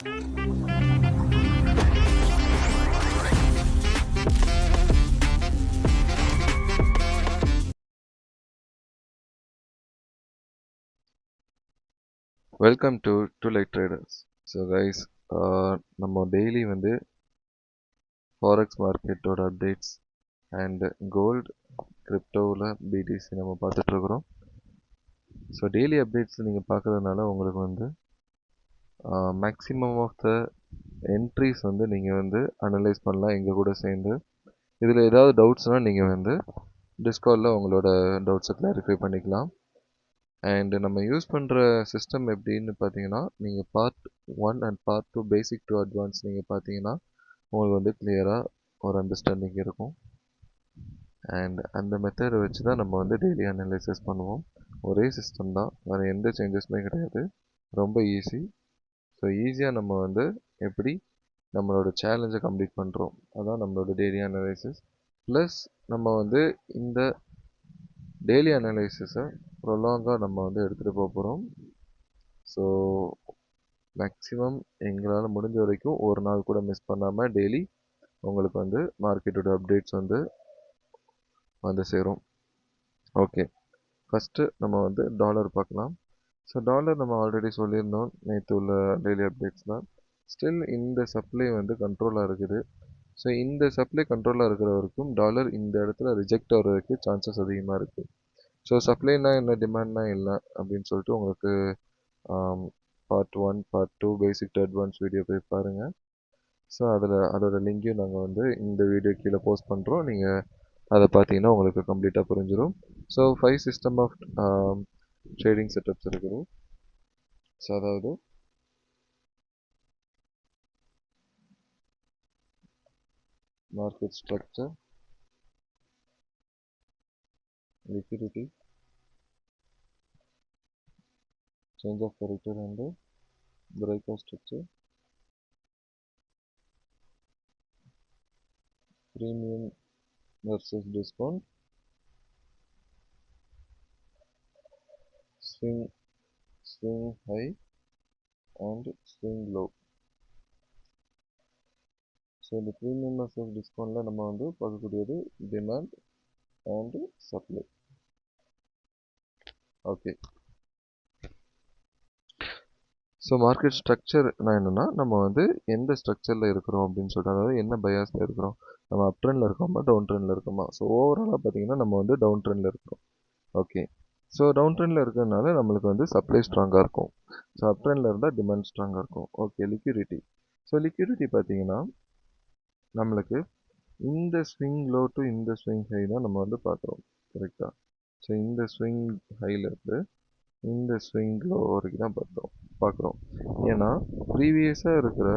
Welcome to light traders. So guys, நம்ம daily வந்து forex மார்க்கெட்டோட அப்டேட்ஸ் அண்ட் கோல்டு கிரிப்டோவில் பிடிசி நம்ம பார்த்துட்ருக்குறோம். ஸோ டெய்லி அப்டேட்ஸ் நீங்கள் பார்க்குறதுனால உங்களுக்கு வந்து மேக்ஸிமம் ஆஃப் த என்ட்ரிஸ் வந்து நீங்கள் வந்து அனலைஸ் பண்ணலாம் எங்கள் கூட சேர்ந்து. இதில் ஏதாவது டவுட்ஸ்னால் நீங்கள் வந்து டிஸ்கார்டில் உங்களோட டவுட்ஸை கிளாரிஃபை பண்ணிக்கலாம். அண்ட் நம்ம யூஸ் பண்ணுற சிஸ்டம் எப்படின்னு பார்த்தீங்கன்னா, நீங்கள் part 1 and part 2 basic to advance நீங்கள் பார்த்தீங்கன்னா உங்களுக்கு வந்து கிளியராக ஒரு அண்டர்ஸ்டாண்டிங் இருக்கும். அண்ட் அந்த மெத்தடை வச்சு தான் நம்ம வந்து டெய்லி அனலைசிஸ் பண்ணுவோம். ஒரே சிஸ்டம் தான், வேறு எந்த சேஞ்சஸுமே கிடையாது. ரொம்ப ஈஸி. ஸோ ஈஸியாக நம்ம வந்து எப்படி நம்மளோட சேலஞ்சை கம்ப்ளீட் பண்ணுறோம், அதான் நம்மளோட டெய்லி அனலைசிஸ். ப்ளஸ் நம்ம வந்து இந்த டெய்லி அனலைசிஸை ப்ரொலாங்காக நம்ம வந்து எடுத்துகிட்டு போக போகிறோம். ஸோ மேக்ஸிமம் எங்களால் முடிஞ்ச வரைக்கும் ஒரு நாள் கூட மிஸ் பண்ணாமல் டெய்லி உங்களுக்கு வந்து மார்க்கெட்டோட அப்டேட்ஸ் வந்து சேரும். ஓகே, ஃபஸ்ட்டு நம்ம வந்து டாலர் பார்க்கலாம். ஸோ டாலர் நம்ம ஆல்ரெடி சொல்லியிருந்தோம் நேற்று உள்ள டெய்லி அப்டேட்ஸில். ஸ்டில் இந்த சப்ளை வந்து கண்ட்ரோலாக இருக்குது. ஸோ இந்த சப்ளை கண்ட்ரோலாக இருக்கிற வரைக்கும் டாலர் இந்த இடத்துல ரிஜெக்ட் ஆகிறதுக்கு சான்சஸ் அதிகமாக இருக்குது. ஸோ சப்ளைனா என்ன, டிமாண்ட்னா இல்லை அப்படின்னு சொல்லிட்டு உங்களுக்கு part 1 part 2 basic to advance video போய் பாருங்கள். ஸோ அதோட லிங்கையும் நாங்கள் வந்து இந்த வீடியோ கீழே போஸ்ட் பண்ணுறோம். நீங்கள் அதை பார்த்தீங்கன்னா உங்களுக்கு கம்ப்ளீட்டாக புரிஞ்சிடும். So 5 system of trading setups இருக்குது. ஸோ அதாவது market structure, liquidity, change of character and breakout structure, premium versus discount, swing high and swing low. So இந்த ப்ரீமியம் versus டிஸ்கவுண்டில் நம்ம வந்து பார்க்கக்கூடியது demand and supply. Okay, so market ஸ்ட்ரக்சர்னா என்னென்னா, நம்ம வந்து எந்த ஸ்ட்ரக்சரில் இருக்கிறோம் அப்படின்னு சொல்லிட்டு, அதாவது என்ன பயாஸில் இருக்கிறோம், நம்ம அப் ட்ரெண்டில் இருக்கோமா டவுன் ட்ரெண்டில் இருக்கோமா. ஸோ ஓவராலாக பார்த்தீங்கன்னா நம்ம வந்து டவுன் ட்ரெண்டில் இருக்கிறோம். ஓகே, ஸோ டவுன் ட்ரெண்டில் இருக்கிறதுனால நம்மளுக்கு வந்து சப்ளை ஸ்ட்ராங்காக இருக்கும். ஸோ அப் ட்ரெண்டில் இருந்தால் டிமாண்ட் ஸ்ட்ராங்காக இருக்கும். Okay, liquidity. ஸோ லிக்விடிட்டி பார்த்தீங்கன்னா நம்மளுக்கு இந்த ஸ்விங் லோ டு இந்த ஸ்விங் ஹை தான் நம்ம வந்து பார்க்குறோம். கரெக்டாக. ஸோ இந்த ஸ்விங் ஹைலேருந்து இந்த ஸ்விங் லோ வரைக்கும் தான் பார்க்குறோம். ஏன்னா ப்ரீவியஸாக இருக்கிற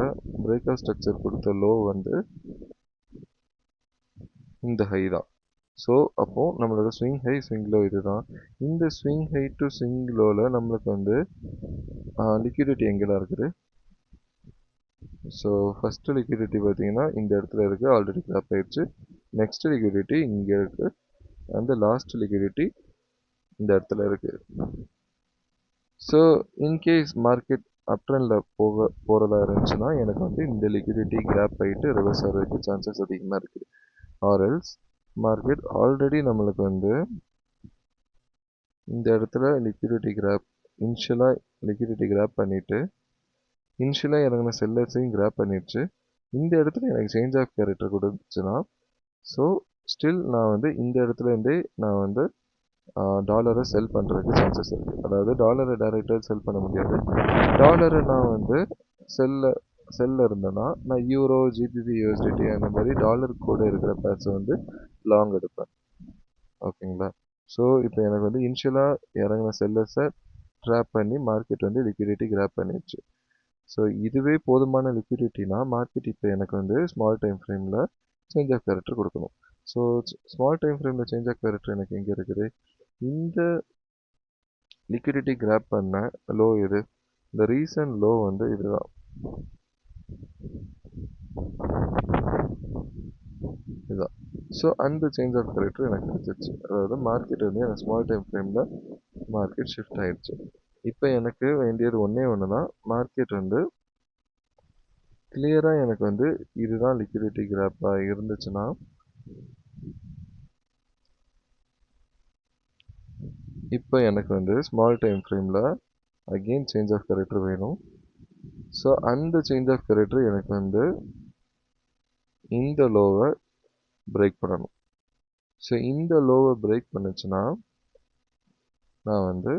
பிரேக்கர் ஸ்ட்ரக்சர் கொடுத்த லோ வந்து இந்த ஹை தான். ஸோ அப்போது நம்மளோட ஸ்விங் ஹை ஸ்விங் லோ இது தான். இந்த ஸ்விங் ஹை டு ஸ்விங் லோவில் நம்மளுக்கு வந்து லிக்விடிட்டி எங்கெல்லாம் இருக்குது. ஸோ ஃபஸ்ட்டு லிக்விடிட்டி பார்த்தீங்கன்னா இந்த இடத்துல இருக்குது, ஆல்ரெடி கிராப் ஆயிடுச்சு. நெக்ஸ்ட் லிக்விடிட்டி இங்கே இருக்குது. அந்த லாஸ்ட் லிக்விடிட்டி இந்த இடத்துல இருக்குது. ஸோ இன்கேஸ் மார்க்கெட் அப் ட்ரெண்டில் போகிறதா இருந்துச்சுன்னா எனக்கு வந்து இந்த லிக்விடிட்டி கிராப் ஆகிட்டு ரிவர்ஸ் ஆகிறதுக்கு சான்சஸ் அதிகமாக இருக்குது. ஆர்எல்ஸ் மார்க்கெட் ஆல்ரெடி நம்மளுக்கு வந்து இந்த இடத்துல இனிஷியலாக லிக்விடிட்டி கிராப் பண்ணிவிட்டு இனிஷியலாக இறங்கின செல்லர்ஸையும் கிராப் பண்ணிடுச்சு. இந்த இடத்துல எனக்கு சேஞ்ச் ஆஃப் கேரக்டர் கொடுத்துச்சுன்னா, ஸோ ஸ்டில் நான் வந்து இந்த இடத்துலேருந்தே நான் வந்து டாலரை செல் பண்ணுறதுக்கு சான்சஸ் இருக்குது. அதாவது டாலரை டைரெக்டாக செல் பண்ண முடியாது. டாலரை நான் வந்து செல்ல இருந்தேன்னா நான் யூரோ, ஜிபிபி, யூஎஸ்டிடி அந்த மாதிரி டாலர் கூட இருக்கிற பேர்ஸை வந்து லாங் எடுப்பேன். ஓகேங்களா. ஸோ இப்போ எனக்கு வந்து இனிஷியலாக இறங்கின செல்லர்ஸை ட்ராப் பண்ணி மார்க்கெட் வந்து லிக்விடிட்டி கிராப் பண்ணிடுச்சு. ஸோ இதுவே போதுமான லிக்விடிட்டினா மார்க்கெட் இப்போ எனக்கு வந்து ஸ்மால் டைம் ஃப்ரேமில் சேஞ்ச் ஆஃப் கேரக்டர் கொடுக்கணும். ஸோ ஸ்மால் டைம் ஃப்ரேமில் சேஞ்ச் ஆஃப் கேரக்டர் எனக்கு எங்கே இருக்குது, இந்த லிக்விடிட்டி கிராப் பண்ண லோ இது, இந்த ரீசன்ட் லோ வந்து இதுதான். இதுதான். ஸோ அந்த சேஞ்ச் ஆஃப் கேரக்டர் எனக்கு கிடைச்சிச்சு. அதாவது மார்க்கெட் வந்து எனக்கு ஸ்மால் டைம் ஃப்ரேமில் மார்க்கெட் ஷிஃப்ட் ஆகிடுச்சு. இப்போ எனக்கு வேண்டியது ஒன்றே ஒன்று தான், மார்க்கெட் வந்து கிளியராக எனக்கு வந்து இதுதான் லிக்விடிட்டி கிராப்பாக இருந்துச்சுன்னா இப்போ எனக்கு வந்து ஸ்மால் டைம் ஃப்ரேமில் அகெயின் சேஞ்ச் ஆஃப் கேரக்டர் வேணும். ஸோ அந்த சேஞ்ச் ஆஃப் கேரக்டர் எனக்கு வந்து இந்த லோவை பிரேக் பண்ணணும். ஸோ இந்த லோவை பிரேக் பண்ணுச்சுன்னா நான் வந்து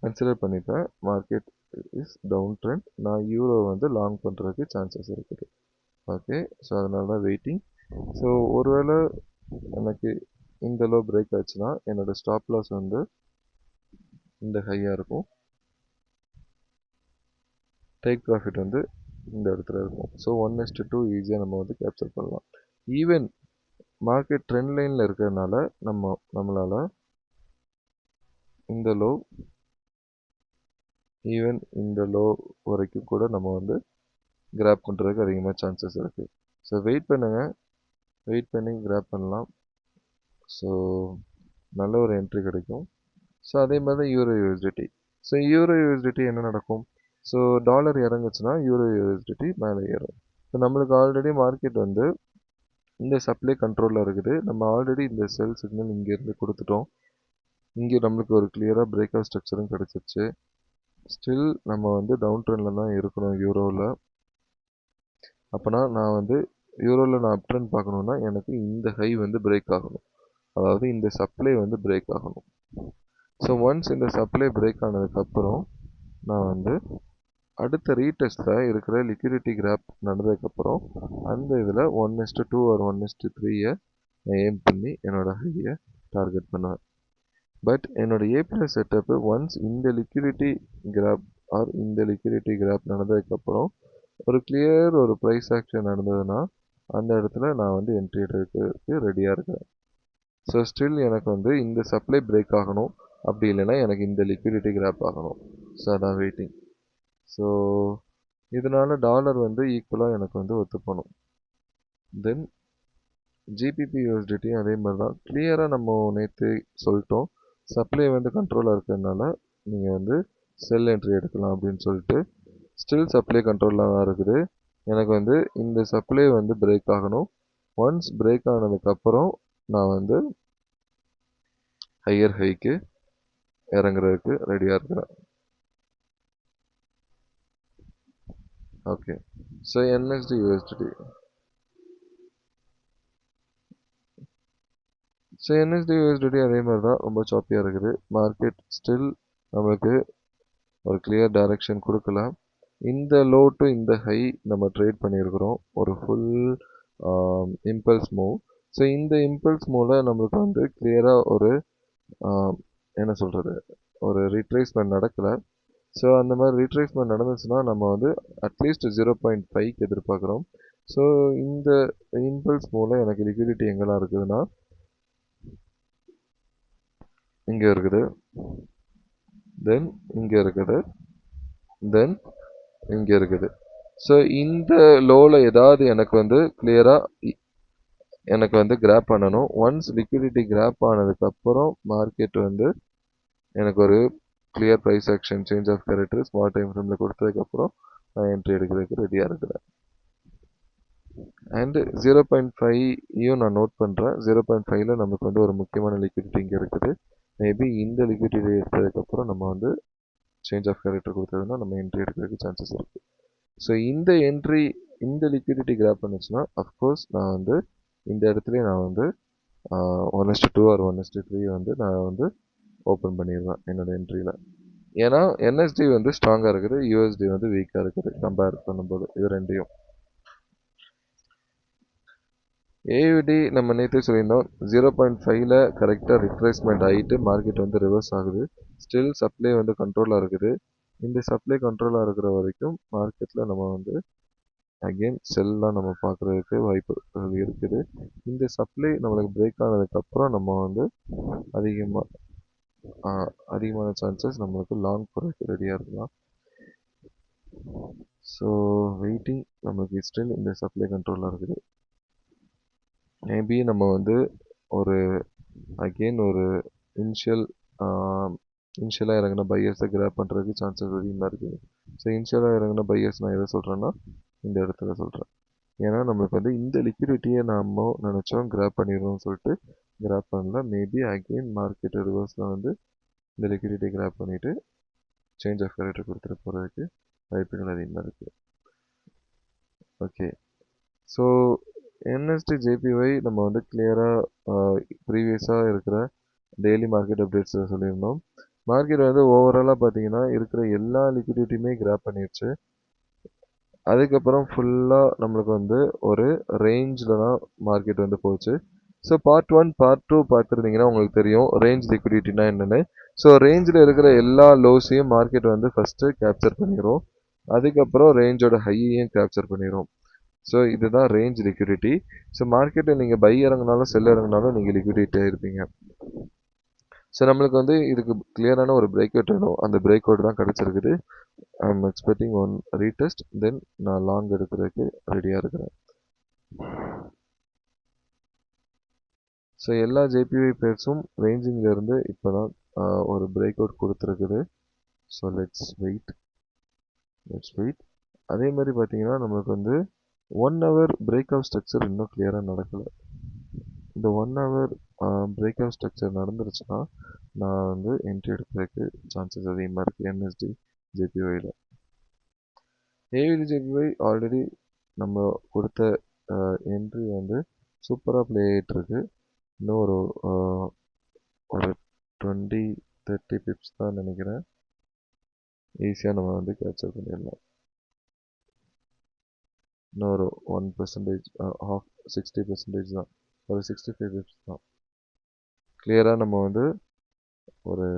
கன்சிடர் பண்ணிப்பேன் மார்க்கெட் இஸ் டவுன் ட்ரெண்ட். நான் யூரோ வந்து லாங் பண்ணுறதுக்கு சான்சஸ் இருக்குது. ஓகே, ஸோ அதனால தான் வெயிட்டிங். ஸோ ஒருவேளை எனக்கு இந்த லோ பிரேக் ஆச்சுன்னா என்னோட ஸ்டாப் லாஸ் வந்து இந்த ஹையாக இருக்கும். டேக் ப்ராஃபிட் வந்து இந்த இடத்துல இருக்கும். ஸோ 1:2 ஈஸியாக நம்ம வந்து கேப்சர் பண்ணலாம். ஈவன் மார்க்கெட் ட்ரெண்ட் லைனில் இருக்கிறதுனால நம்மளால் இந்த லோ ஈவன் இந்த லோ வரைக்கும் கூட நம்ம வந்து கிராப் பண்ணுறதுக்கு அதிகமாக சான்சஸ் இருக்குது. ஸோ வெயிட் பண்ணுங்கள், வெயிட் பண்ணி கிராப் பண்ணலாம். ஸோ நல்ல ஒரு என்ட்ரி கிடைக்கும். ஸோ அதே மாதிரி தான் euro USDT. So euro USDT என்ன நடக்கும்? ஸோ டாலர் இறங்குச்சுன்னா யூரோ யூஎஸ்டிடி மேலே ஏறும். ஸோ நம்மளுக்கு ஆல்ரெடி மார்க்கெட் வந்து இந்த சப்ளை கண்ட்ரோலில் இருக்குது. நம்ம ஆல்ரெடி இந்த செல் சிக்னல் இங்கேருந்து கொடுத்துட்டோம். இங்கே நம்மளுக்கு ஒரு கிளியராக பிரேக் அவுட் ஸ்ட்ரக்சரும் கிடச்சிருச்சு. ஸ்டில் நம்ம வந்து டவுன் ட்ரெண்டில் தான் இருக்கணும் யூரோவில். அப்போனா நான் வந்து யூரோவில் நான் அப் ட்ரெண்ட் பார்க்கணுன்னா எனக்கு இந்த ஹை வந்து பிரேக் ஆகணும். அதாவது இந்த சப்ளை வந்து பிரேக் ஆகணும். ஸோ ஒன்ஸ் இந்த சப்ளை பிரேக் ஆனதுக்கப்புறம் நான் வந்து அடுத்த ரீடெஸ்ட்டில் இருக்கிற லிக்விடிட்டி கிராப் நடந்ததுக்கப்புறம் அந்த இதில் 1:2 ஆர் 1:3 நான் எய்ம் பண்ணி என்னோட ஹையை டார்கெட் பண்ணுவேன். பட் என்னோட ஏபிஎஸ் செட்டப்பு ஒன்ஸ் இந்த லிக்விடிட்டி கிராப் ஆர் இந்த லிக்விடிட்டி கிராப் நடந்ததுக்கப்புறம் ஒரு கிளியர் ஒரு ப்ரைஸ் ஆக்ஷன் நடந்ததுன்னா அந்த இடத்துல நான் வந்து என்ட்ரி எடுக்கிறதுக்கு ரெடியாக இருக்கிறேன். ஸோ ஸ்டில் எனக்கு வந்து இந்த சப்ளை பிரேக் ஆகணும், அப்படி இல்லைன்னா எனக்கு இந்த லிக்விடிட்டி கிராப் ஆகணும். ஸோ அதான் வெயிட்டிங். ஸோ இதனால் டாலர் வந்து ஈக்குவலாக எனக்கு வந்து ஒத்துப்போணும். தென் ஜிபிபி யூஎஸ்டிடி அதே மாதிரி தான் கிளியராக நம்ம நேற்று சொல்லிட்டோம். சப்ளை வந்து கண்ட்ரோலாக இருக்கிறதுனால நீங்கள் வந்து செல் என்ட்ரி எடுக்கலாம் அப்படின்னு சொல்லிட்டு. ஸ்டில் சப்ளை கண்ட்ரோலாக தான் இருக்குது. எனக்கு வந்து இந்த சப்ளை வந்து பிரேக் ஆகணும். ஒன்ஸ் பிரேக் ஆனதுக்கப்புறம் நான் வந்து ஹையர் ஹைக்கு இறங்குறதுக்கு ரெடியாக இருக்கிறேன். Okay, so NST USDT. So NST USDT அதே மாதிரி தான் ரொம்ப சாப்பியாக இருக்குது. மார்க்கெட் ஸ்டில் நம்மளுக்கு ஒரு கிளியர் டைரக்ஷன் கொடுக்கல. இந்த லோ டு இந்த ஹை நம்ம ட்ரேட் பண்ணியிருக்கிறோம் ஒரு ஃபுல் இம்பல்ஸ் மூவ். ஸோ இந்த இம்பல்ஸ் மூவில் நம்மளுக்கு வந்து கிளியராக ஒரு என்ன சொல்கிறது, ஒரு ரீட்ரேஸ்மெண்ட் நடக்கலை. ஸோ அந்த மாதிரி ரீட்ரேஸ்மெண்ட் நடந்துச்சுன்னா நம்ம வந்து அட்லீஸ்ட் 0.5 எதிர்பார்க்குறோம். ஸோ இந்த இம்பல்ஸ் மூலம் எனக்கு லிக்விடிட்டி எங்கெல்லாம் இருக்குதுன்னா இங்கே இருக்குது, தென் இங்கே இருக்குது, தென் இங்கே இருக்குது. ஸோ இந்த லோவில் ஏதாவது எனக்கு வந்து கிளியராக எனக்கு வந்து கிராப் பண்ணணும். ஒன்ஸ் லிக்விடிட்டி கிராப் ஆனதுக்கப்புறம் மார்க்கெட் வந்து எனக்கு ஒரு clear price action change of character small time ஃப்ரேமில் கொடுத்ததுக்கப்புறம் நான் என்ட்ரி எடுக்கிறதுக்கு ரெடியாக இருக்கிறேன். அண்டு 0.5யும் நான் நோட் பண்ணுறேன். 0.5ல நமக்கு வந்து ஒரு முக்கியமான லிக்விடிட்டி இங்கே இருக்குது. மேபி இந்த லிக்விடிட்டி எடுத்ததுக்கப்புறம் நம்ம வந்து சேஞ்ச் ஆஃப் கேரக்டர் கொடுத்ததுன்னா நம்ம என்ட்ரி எடுக்கிறதுக்கு சான்சஸ் இருக்குது. ஸோ இந்த என்ட்ரி இந்த லிக்விடிட்டி கிராப் பண்ணுச்சுன்னா அஃப்கோர்ஸ் நான் வந்து இந்த இடத்துலேயே நான் வந்து 1:2 ஆர் 1:3 வந்து நான் வந்து ஓப்பன் பண்ணிடுவேன் என்னோட என்ட்ரியில். ஏன்னா என்எஸ்டி வந்து ஸ்ட்ராங்காக இருக்குது, யூஎஸ்டி வந்து வீக்காக இருக்குது கம்பேர் பண்ணும்போது இது ரெண்டையும். ஏயுடி நம்ம நேற்று சொல்லியிருந்தோம் 0.5ல கரெக்டாக ரிட்ரேஸ்மெண்ட் ஆகிட்டு மார்க்கெட் வந்து ரிவர்ஸ் ஆகுது. ஸ்டில் சப்ளை வந்து கண்ட்ரோலாக இருக்குது. இந்த சப்ளை கண்ட்ரோலாக இருக்கிற வரைக்கும் மார்க்கெட்டில் நம்ம வந்து அகெயின் செல்லாம் நம்ம பார்க்குறதுக்கு வாய்ப்புகள் இருக்குது. இந்த சப்ளை நம்மளுக்கு பிரேக் ஆனதுக்கப்புறம் நம்ம வந்து அதிகமான சான்சஸ் நம்மளுக்கு லாங் போகிறதுக்கு ரெடியாக இருக்கலாம். ஸோ வெயிட்டிங், நம்மளுக்கு ஸ்டில் இந்த சப்ளை கண்ட்ரோலாக இருக்குது. மேபி நம்ம வந்து ஒரு அகெயின் ஒரு இனிஷியலாக இறங்கின பையர்ஸை கிராப் பண்ணுறதுக்கு சான்சஸ் அதிகமாக இருக்குது. ஸோ இனிஷியலாக இறங்கின பையர்ஸ் நான் எதை சொல்கிறேன்னா இந்த இடத்துல சொல்கிறேன். ஏன்னா நம்மளுக்கு வந்து இந்த லிக்விடிட்டியை நம்ம நினச்சோம் கிராப் பண்ணிடணும்னு சொல்லிட்டு கிராப் பண்ணல. மேபி அகெயின் மார்க்கெட் ரிவர்ஸில் வந்து இந்த லிக்விடிட்டி கிராப் பண்ணிவிட்டு சேஞ்ச் ஆஃப் கேரக்டர் கொடுத்துட்டு போகிறதுக்கு வாய்ப்புகள் அதிகமாக இருக்குது. ஓகே, ஸோ என்எஸ்டி ஜேபிஒய் நம்ம வந்து கிளியராக ப்ரீவியஸாக இருக்கிற டெய்லி மார்க்கெட் அப்டேட்ஸ் சொல்லியிருந்தோம். மார்க்கெட் வந்து ஓவராலாக பார்த்தீங்கன்னா இருக்கிற எல்லா லிக்விடிட்டியுமே கிராப் பண்ணிடுச்சு. அதுக்கப்புறம் ஃபுல்லாக நம்மளுக்கு வந்து ஒரு ரேஞ்சில் தான் மார்க்கெட் வந்து போச்சு. ஸோ பார்ட் 1 பார்ட் 2 பார்த்துருந்தீங்கன்னா உங்களுக்கு தெரியும் ரேஞ்ச் லிக்விடிட்டினா என்னென்னு. ஸோ ரேஞ்சில் இருக்கிற எல்லா லோஸையும் மார்க்கெட் வந்து ஃபஸ்ட்டு கேப்சர் பண்ணிடும். அதுக்கப்புறம் ரேஞ்சோட ஹையையும் கேப்சர் பண்ணிடும். ஸோ இதுதான் ரேஞ்ச் லிக்விடிட்டி. ஸோ மார்க்கெட்டில் நீங்கள் பை இறங்கினாலும் செல் இறங்கினாலும் நீங்கள் லிக்விடிட்டியாக இருப்பீங்க. ஸோ நம்மளுக்கு வந்து இதுக்கு கிளியரான ஒரு பிரேக் அவுட் வேணும். அந்த பிரேக் அவுட் தான் கிடச்சிருக்குது. I am expecting one retest, then நான் லாங் எடுக்கிறதுக்கு ரெடியாக இருக்கிறேன். ஸோ எல்லா ஜேபிஒய் பேர்ஸும் ரேஞ்சிங்லேருந்து இப்போ தான் ஒரு பிரேக் அவுட் கொடுத்துருக்குது. So let's wait. அதே மாதிரி பார்த்தீங்கன்னா நம்மளுக்கு வந்து 1 ஹவர் பிரேக் அவுட் ஸ்ட்ரக்சர் இன்னும் கிளியராக நடக்கலை. இந்த 1 ஹவர் பிரேக் அவுட் ஸ்ட்ரக்சர் நடந்துருச்சுன்னா நான் வந்து என்ட்ரி எடுக்கிறதுக்கு சான்சஸ் அதிகமாக இருக்குது என்எஸ்டி ஜேபிஒயில். ஏவிடி ஜேபிஒய் ஆல்ரெடி நம்ம கொடுத்த என்ட்ரி வந்து சூப்பராக ப்ளே ஆகிட்டுருக்கு. இன்னும் ஒரு 20-30 பிப்ஸ் தான் நினைக்கிறேன். ஈஸியாக நம்ம வந்து கேப்சர் பண்ணிடலாம். இன்னும் ஒரு 1% half 60% தான், ஒரு 65 பிப்ஸ் தான். கிளியராக நம்ம வந்து ஒரு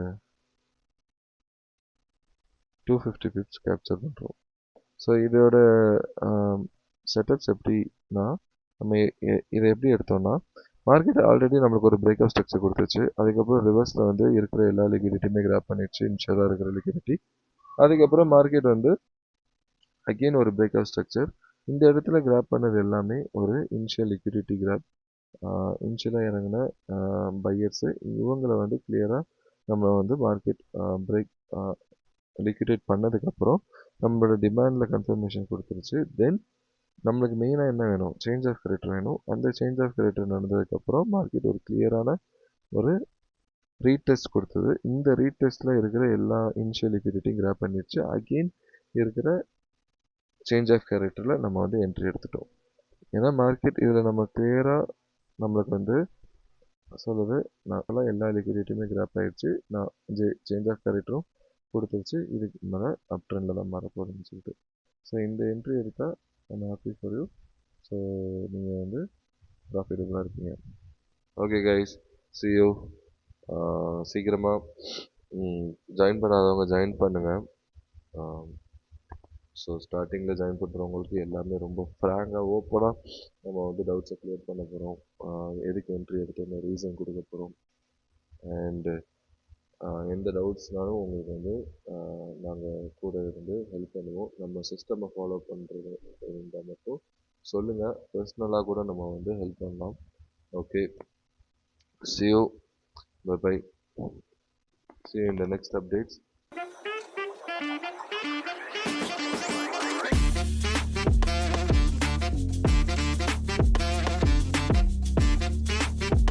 250 பிப்ஸ் கேப்சர் பண்ணுறோம். ஸோ இதோட செட்டப்ஸ் எப்படின்னா நம்ம இதை எப்படி எடுத்தோம்னா மார்க்கெட் ஆல்ரெடி நம்மளுக்கு ஒரு பிரேக் அவுட் ஸ்ட்ரக்சர் கொடுத்துச்சு. அதுக்கப்புறம் ரிவர்ஸில் வந்து இருக்கிற எல்லா லிக்விடிட்டியுமே கிராப் பண்ணிடுச்சு, இன்ஷியலாக இருக்கிற லிக்விடிட்டி. அதுக்கப்புறம் மார்க்கெட் வந்து அகெயின் ஒரு பிரேக் அவுட் ஸ்ட்ரக்சர். இந்த இடத்துல கிராப் பண்ணது எல்லாமே ஒரு இனிஷியல் லிக்விடிட்டி கிராப். இனிஷியலாக இறங்கின பையர்ஸு இவங்களை வந்து கிளியராக நம்ம வந்து மார்க்கெட் பிரேக் லிக்விடேட் பண்ணதுக்கப்புறம் நம்மளோட டிமாண்டில் கன்ஃபர்மேஷன் கொடுத்துருச்சு. தென் நம்மளுக்கு மெயினாக என்ன வேணும், சேஞ்ச் ஆஃப் கேரக்டர் வேணும். அந்த சேஞ்ச் ஆஃப் கேரக்டர் நடந்ததுக்கப்புறம் மார்க்கெட் ஒரு கிளியரான ஒரு ரீடெஸ்ட் கொடுத்தது. இந்த ரீடெஸ்ட்டில் இருக்கிற எல்லா இனிஷியல் லிக்விடிட்டியும் கிராப் பண்ணிடுச்சு. அகெயின் இருக்கிற சேஞ்ச் ஆஃப் கேரக்டரில் நம்ம வந்து என்ட்ரி எடுத்துட்டோம். ஏன்னா மார்க்கெட் இதில் நம்ம கிளியராக நம்மளுக்கு வந்து சொல்லுது நான் எல்லா லிக்விடிட்டியுமே கிராப் ஆகிடுச்சு, நான் சேஞ்ச் ஆஃப் கேரக்டரும் கொடுத்துருச்சு, இதுக்கு மேலே அப் ட்ரெண்டில் தான் மாறப்போகுதுன்னு சொல்லிட்டு. ஸோ இந்த என்ட்ரி எடுத்தால் I'm happy for you. So நீங்கள் வந்து ப்ராஃபிட்டபுளாக இருப்பீங்க. Okay guys, see you. சீக்கிரமாக ஜாயின் பண்ணாதவங்க ஜாயின் பண்ணுங்கள். ஸோ ஸ்டார்டிங்கில் ஜாயின் பண்ணுறவங்களுக்கு எல்லாமே ரொம்ப ஃப்ராங்காக ஓப்பனாக நம்ம வந்து டவுட்ஸை க்ளியர் பண்ண போகிறோம். எதுக்கு என்ட்ரி எடுத்தோன்னு ரீசன் கொடுக்க போகிறோம். அண்டு எந்த டவுட்ஸ்னாலும் உங்களுக்கு வந்து நாங்கள் கூட இருந்து ஹெல்ப் பண்ணுவோம். நம்ம சிஸ்டமை ஃபாலோ பண்ணுறது இருந்தால் மட்டும் சொல்லுங்கள், பர்சனலாக கூட நம்ம வந்து ஹெல்ப் பண்ணலாம். Okay, see you, bye bye, see you in the next updates.